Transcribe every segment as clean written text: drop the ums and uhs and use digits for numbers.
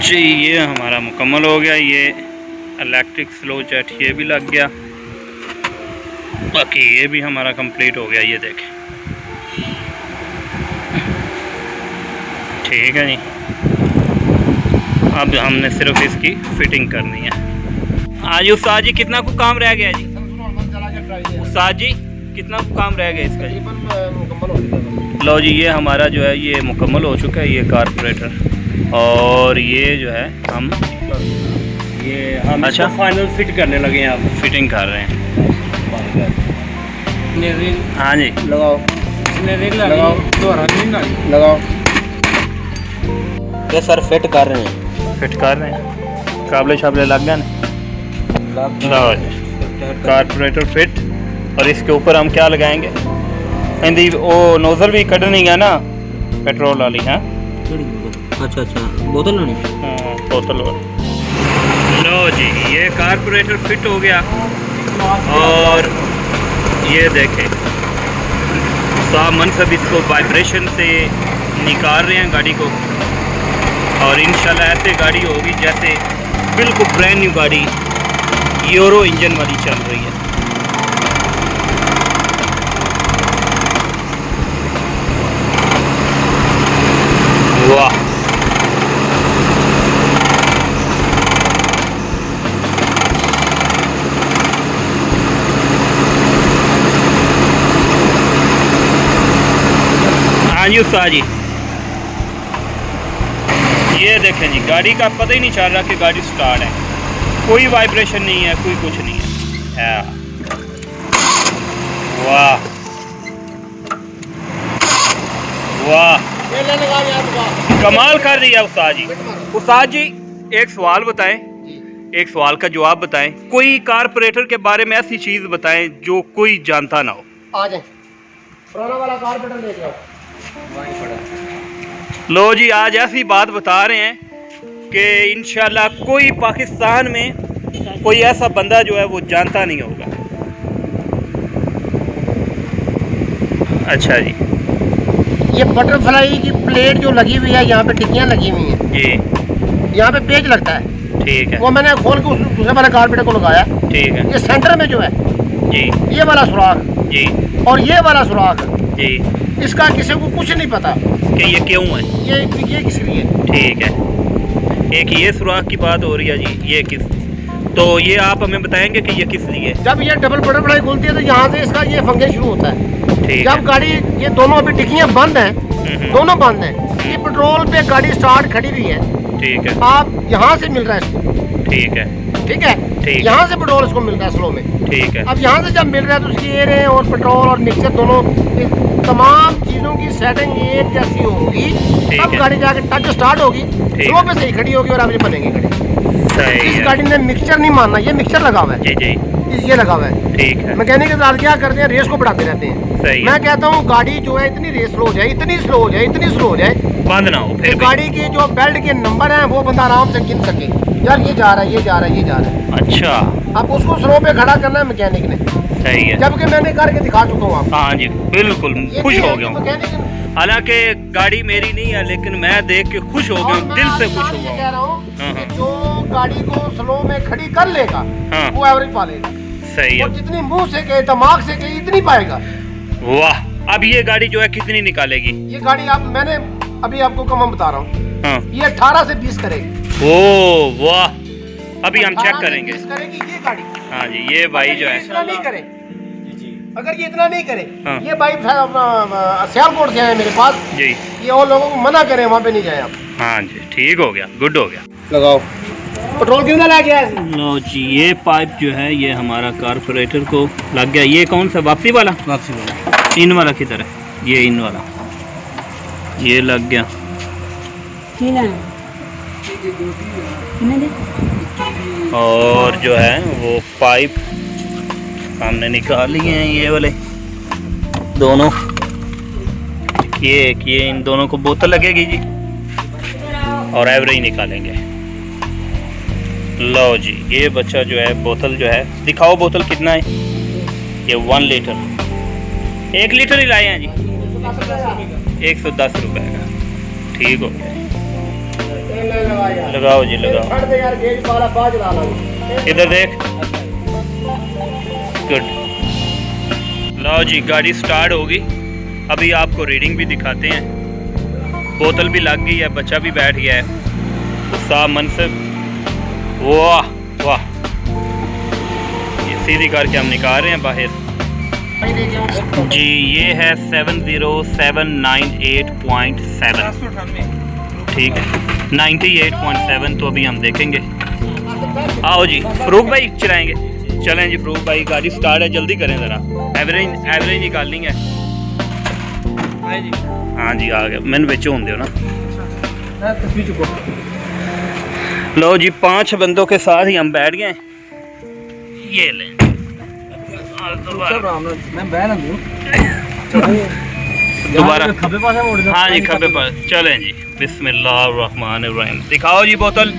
जी ये हमारा मुकम्मल हो गया। ये इलेक्ट्रिक स्लो जेट ये भी लग गया। बाकी ये भी हमारा कंप्लीट हो गया। ये देखें, ठीक है जी। अब हमने सिर्फ इसकी फिटिंग करनी है। आज उस्ताद जी कितना को काम रह गया जी? उस्ताद जी कितना को काम रह गया इसका जी? लो जी ये हमारा जो है ये मुकम्मल हो चुका है। ये कारपोरेटर और ये जो है हम अच्छा फाइनल फिट करने लगे हैं। आप फिटिंग कर रहे हैं। हाँ जी लगाओ, लगाओ, लगाओ। ये सर फिट कर रहे हैं, फिट कर रहे हैं। काबले शाबले लग गए ना? लो जी कारपोरेटर फिट। और इसके ऊपर हम क्या लगाएंगे? हिंदी वो नोजल भी कटनी है ना पेट्रोल वाली। हाँ अच्छा अच्छा, बोतल लानी। हाँ बोतल वाली। लो जी ये कारपोरेटर फिट हो गया। और ये देखें साहब मनसब इसको वाइब्रेशन से निकाल रहे हैं गाड़ी को। और इंशाल्लाह ऐसे गाड़ी होगी जैसे बिल्कुल ब्रांड न्यू गाड़ी यूरो इंजन वाली चल रही है। वाह हाँ जी उस्ताद जी ये देखें जी गाड़ी का पता ही नहीं चल रहा कि गाड़ी स्टार्ट है। कोई वाइब्रेशन नहीं है, कोई कुछ नहीं है। वाह वाह कमाल कर रही है उस्ताद जी। उस्ताद जी एक सवाल बताएं, एक सवाल का जवाब बताएं। कोई कारपोरेटर के बारे में ऐसी चीज बताएं जो कोई जानता ना हो। आ जाए पुराना वाला कारपेंटर लेके आओ। लो जी आज ऐसी बात बता रहे हैं कि इंशाल्लाह कोई पाकिस्तान में कोई ऐसा बंदा जो है वो जानता नहीं होगा। अच्छा जी ये बटरफ्लाई की प्लेट जो लगी हुई है, यहाँ पे टिक्कियाँ लगी हुई हैं जी, यहाँ पे पेज लगता है। ठीक है वो मैंने खोल के दूसरे वाले कारपेंटर को लगाया। ठीक है ये सेंटर में जो है जी, ये वाला सुराख जी और ये वाला सुराख, जी, इसका किसी को कुछ नहीं पता कि ये क्यों है। ये किस लिए। ठीक है एक ये सुराख की बात हो रही है जी, ये किस, तो ये आप हमें बताएंगे कि ये किस लिए? जब ये डबल बटरफ्लाई खुलती है तो यहाँ से इसका ये फंक्शन शुरू होता है। ठीक जब है गाड़ी ये दोनों अभी टिक्कियाँ बंद हैं, दोनों बंद हैं, ये पेट्रोल पे गाड़ी स्टार्ट खड़ी हुई है। ठीक है आप यहाँ से मिल रहा है इसको, ठीक है ठीक है, ठीक। यहाँ से पेट्रोल इसको मिल रहा है स्लो में। ठीक है अब यहाँ से जब मिल रहा है तो उसकी एयर और पेट्रोल और मिक्सर दोनों तमाम चीज़ों की सेटिंग एक जैसी होगी, तब है। गाड़ी जाके टच स्टार्ट होगी, स्लो पे सही खड़ी होगी और आगे बनेगी गाड़ी। सही इस है गाड़ी ने मिक्सचर नहीं मानना, ये मिक्सचर लगा हुआ है, जी जी ये लगा हुआ है। ठीक है मैकेनिक के साथ क्या करते हैं, रेस को बढ़ाते रहते हैं। सही है। मैं कहता हूँ गाड़ी जो है इतनी रेस स्लो हो जाए, इतनी स्लो हो जाए, इतनी स्लो हो जाए, बंद ना हो फिर भी। गाड़ी के जो बेल्ट के नंबर हैं वो बंदा आराम से गिन सके, यार ये जा रहा है, ये जा रहा है, ये जा रहा है। अच्छा अब उसको स्लो पे खड़ा करना है मैकेनिक ने, सही है। जबकि मैंने करके दिखा चुका हूँ आपको। हाँ जी बिल्कुल खुश हो गया हूँ। मैकेनिक, हालांकि गाड़ी मेरी नहीं है लेकिन मैं देख के खुश हो गया हूँ, दिल से खुश हो ये गया कह रहा हूँ। हूँ हाँ, कि जो गाड़ी को स्लो में खड़ी कर लेगा हाँ। वो एवरेज पा लेगा। सही है और जितनी मुंह से कहे, दिमाग से कहे, इतनी पाएगा। वाह। अब ये गाड़ी जो है कितनी निकालेगी? ये गाड़ी आप मैंने अभी आपको कम बता रहा हूँ, हाँ ये 18 से 20 करेगी। ओ वाह, अभी हम चेक 18 से करेंगे। 20 करेगी ये गाड़ी। हाँ जी ये भाई जो है इतना नहीं करे, अगर ये इतना नहीं करे, हाँ। ये भाई सियालकोट से आए मेरे पास, जी, ये और लोगों को मना करें वहाँ पे नहीं जाए आप। हाँ जी ठीक हो गया, गुड हो गया। लगाओ पेट्रोल कितना लग गया है? लो जी ये पाइप जो है ये हमारा कारपोरेटर को लग गया। ये कौन सा वापसी वाला? वापसी वाला। इन वाला किधर है? ये इन वाला, ये लग गया। और जो है वो पाइप हमने निकाल लिए हैं, ये वाले दोनों, ये इन दोनों को बोतल लगेगी जी और एवरेज निकालेंगे। लो जी ये बच्चा जो है बोतल जो है, दिखाओ बोतल कितना है? ये 1 लीटर, 1 लीटर ही लाए हैं जी, 110 रुपए का। ठीक हो गया। यार लगाओ जी लगाओ। छड़ दे यार गेज पाला बाद चला लांगे इधर देख। गुड। लो जी गाड़ी स्टार्ट होगी। अभी आपको रीडिंग भी दिखाते हैं। बोतल भी लग गई है, बच्चा भी बैठ गया है। साहब मनसब, वाह वाह। ये सीधी करके हम निकाल रहे हैं बाहर जी। ये है 70798.7, ठीक है 98.7। तो अभी हम देखेंगे। आओ जी फरूक भाई चलाएंगे। चलें जी फरूक भाई, गाड़ी स्टार्ट है, जल्दी करें ज़रा। एवरेज निकालनी है। हाँ जी आ गया, मैंने बेचो होंगे हो ना। लो जी 5 बंदों के साथ ही हम बैठ गए। ये लें दोबारा। हाँ जी खब्बे पास चलें जी। बिस्मिल्लाहिर्रहमानिर्रहीम। दिखाओ जी बोतल।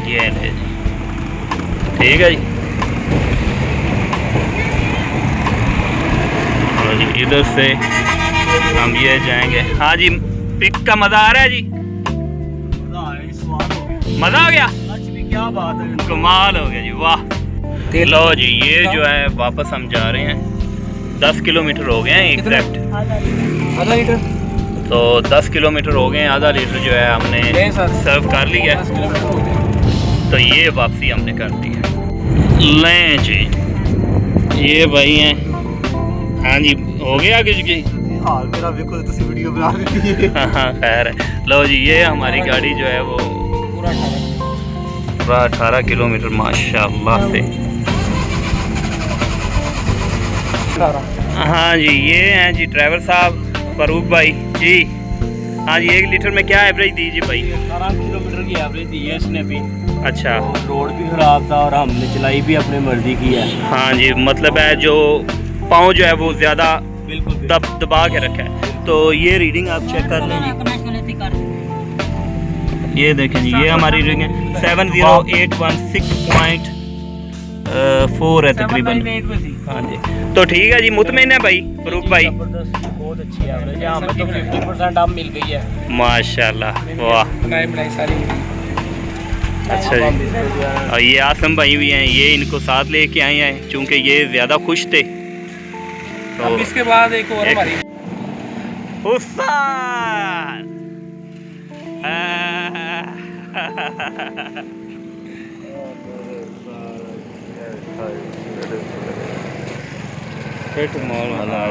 ये ले जी, ठीक है जी। और जी इधर से हम ये जाएंगे। हाँ जी पिक का मज़ा आ रहा है जी। मज़ा आ गया, क्या बात है, कमाल हो गया जी, वाह। लो जी ये जो है वापस हम जा रहे हैं। 10 किलोमीटर हो गए हैं एग्जैक्ट। आधा लीटर तो 10 किलोमीटर हो गए हैं, आधा लीटर जो है हमने सर्व कर लिया है। तो ये वापसी हमने कर दी है। लें जी ये भाई हैं। हाँ जी हो गया आगे जी। हाल मेरा देखो तो वीडियो बना देती है। हाँ खैर है। लो जी ये हमारी गाड़ी जो है वो पूरा 18 किलोमीटर माशाल्लाह से। हाँ जी ये हैं जी ड्राइवर साहब फरूक भाई जी। हाँ जी 1 लीटर में क्या एवरेज दी जी भाई? 18 किलोमीटर की एवरेज दी है इसने भी। अच्छा रोड भी खराब था और हमने चलाई भी अपनी मर्जी की है। हाँ जी मतलब है जो पाँव जो है वो ज़्यादा बिल्कुल दबा के रखा है। तो ये रीडिंग आप चेक कर लें जी। ये देखें जी ये हमारी रीडिंग है 70816.4 है तकरीबन। हाँ जी तो ठीक है जी, मुतमईन है भाई फरूक भाई। बहुत अच्छी एवरेज है, हमें तो 50% अब मिल गई है माशाल्लाह वाह। अच्छा जी और ये आसम भाई भी हैं, ये इनको साथ लेके आए हैं चूँकि ये ज़्यादा खुश थे। तो अब इसके बाद एक और हमारी हुसैन फिट मॉल बना